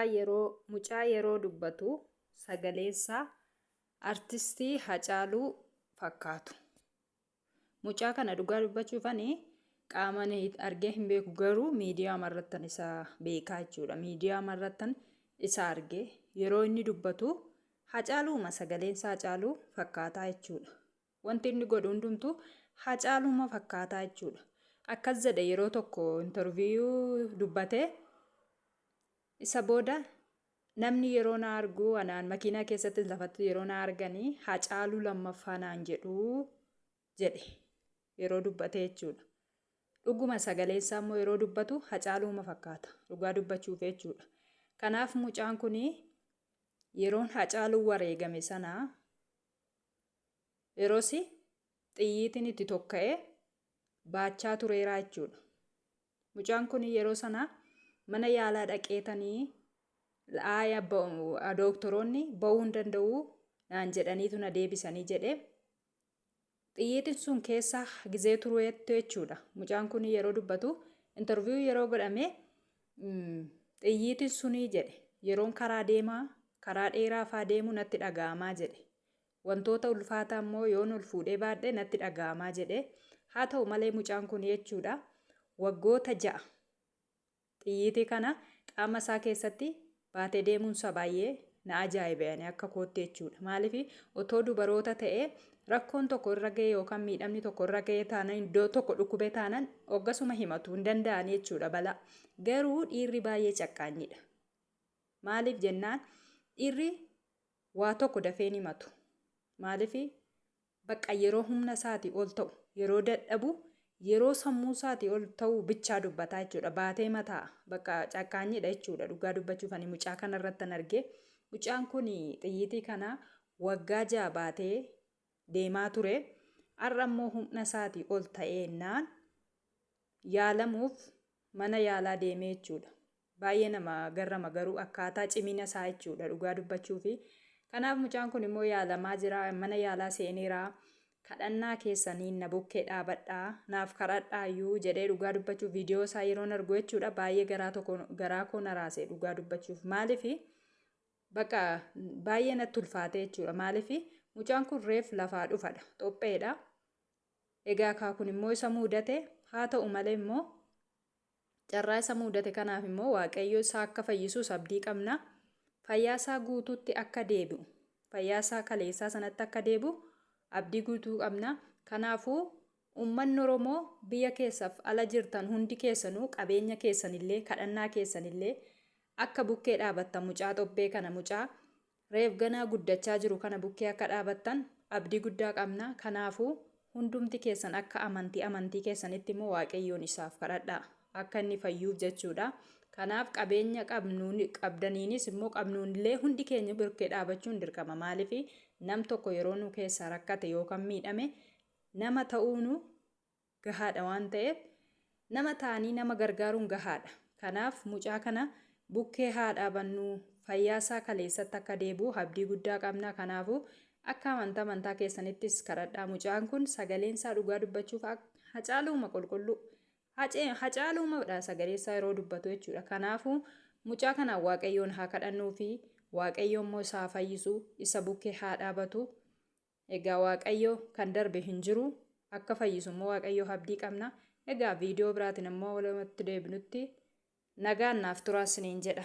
Mucaa yeroo dubbatu sagaleessaa artistii Hacaaluu fakkaatu. Mucaa kana dhugaa dubbachuufani qaamaan argee hin beeku, garuu miidiyaa marrattan isa beekaa jechuudha. Miidiyaa marrattan isa argee yeroo inni dubbatu Hacaaluuma sagaleensaa Hacaaluu fakkaataa jechuudha. Wanti inni godhu hundumtuu Hacaaluuma fakkaataa jechuudha. Akkas jedhe yeroo tokko interviyuu dubbatee. Isa booda namni yeroo na argu anaan makiinaa keessatti lafatti yeroo na arganii Hacaaluu lammaffaa naan jedhuu jedhe yeroo dubbate jechuudha. Dhuguma sagaleessaa immoo yeroo dubbatu Hacaaluuma fakkaata dhugaa dubbachuuf jechuudha. Kanaaf mucaan kun yeroon Hacaaluu wareegame sanaa yeroos xiyyiitiin itti tokka'ee baachaa tureeraa jechuudha. Mucaan kun yeroo sanaa mana yaalaa dhaqeetanii doktoroonni ba'uu hin danda'u naan jedhaniitu na deebisanii jedhee xiyyiitiin sun keessa gizee tureetti jechuudha. Mucaan kun yeroo dubbatu interviyuu yeroo godhame xiyyiitiin sunii jedhe yeroon karaa dheeraa fa'aa deemu natti dhaga'amaa jedhe. Wantoota ulfaataa immoo yoon ol fuudhee baadhee natti dhaga'amaa jedhe. Haa ta'u malee mucaan kun jechuudha waggoota 6 xiyyiitii kana qaama isaa keessatti baatee deemuunsa baay'ee na ajaa'ibanii akka kootti jechuudha. Maaliif otoo dubaroota ta'ee rakkoon tokko irra ga'e yookaan miidhamni tokko irra ga'e taanaan iddoo tokko dhukkubee taanaan hoggasuma himatu hin danda'an jechuudha balaa. Garuu dhiirri baay'ee caqqaanyiidha. Maaliif jennaan dhiirri waa tokko dafee hin himatu. Maaliif bakka yeroo humna isaatii ol ta'u yeroo dadhabu yeroo sammuu isaatii ol ta'u bichaa dubbataa jechuudha. Baatee mataa bakka caqqaanyiidha jechuudha. Dhugaa dubbachuuf ani mucaa kanarratti argee mucaan kun xiyyiitii kana waggaa 6 baatee deemaa ture. Har'a immoo humna isaatii ol ta'eennaan yaalamuuf mana yaalaa deemee jechuudha. Baay'ee nama garrama garuu akkaataa cimina isaa jechuudha dhugaa dubbachuufi. Kanaaf mucaan kun immoo yaalamaa jira, mana yaalaa seeneeraa. Kadhannaa keessaniin na bukkee dhaabadhaa naaf kadhadhaayyuu jedhee dhugaa dubbachuuf viidiyoo isaa yeroon argu jechuudha. Baay'ee garaa koo na raase dhugaa dubbachuuf. Maaliif bakka baay'ee natti ulfaate jechuudha. Maaliif mucaan kun reef lafaa dhufadha, xopheedha. Egaa kaakun immoo isa mudate. Haa ta'u malee immoo carraa isa mudate kanaaf immoo waaqayyo isaa akka fayyisuus abdii qabna. Fayyaasaa guutuutti akka deebi'u, fayyaasaa kaleessaa sanatti akka deebi'u abdii guutuu qabna. Kanaafuu uummanni Oromoo biyya keessaaf ala jirtan hundi keessanuu qabeenya keessanillee kadhannaa keessanillee akka bukkee dhaabattan mucaa xobbee kana mucaa reef ganaa guddachaa jiru kana bukkee akka dhaabattan abdii guddaa qabna. Kanaafuu hundumti keessan akka amantii keessanitti immoo waaqayyoon isaaf kadhadhaa akka inni fayyuuf jechuudha. Kanaaf qabeenya qabdaniinis immoo qabnuunillee hundi keenya bukkee dhaabachuun dirqama. Maaliif nam tokko yeroo nu keessaa rakkate yookaan miidhame nama ta'uunu gahaadha waan ta'eef nama ta'anii nama gargaaruun gahaadha. Kanaaf mucaa kana bukkee haa dhaabannu, fayyaasaa kaleessatti akka deebi'u abdii guddaa qabna. Kanaafuu akka amantaa keessanittis kadhadhaa. Mucaan kun sagaleensaa dhugaa dubbachuuf Hacaaluuma qulqulluu. Hacaaluumadha sagaleessaa yeroo dubbatu jechuudha. Kanaafuu mucaa kanaan waaqayyoon haa kadhannuu fi waaqayyoon immoo isaa fayyisu, isa bukkee haa dhaabatu. Egaa waaqayyo kan darbe hin jiru akka fayyisu immoo waaqayyo abdii qabna. Egaa viidiyoo biraatiin immoo walumatti deebinutti nagaan naaf turaa isiniin jedha.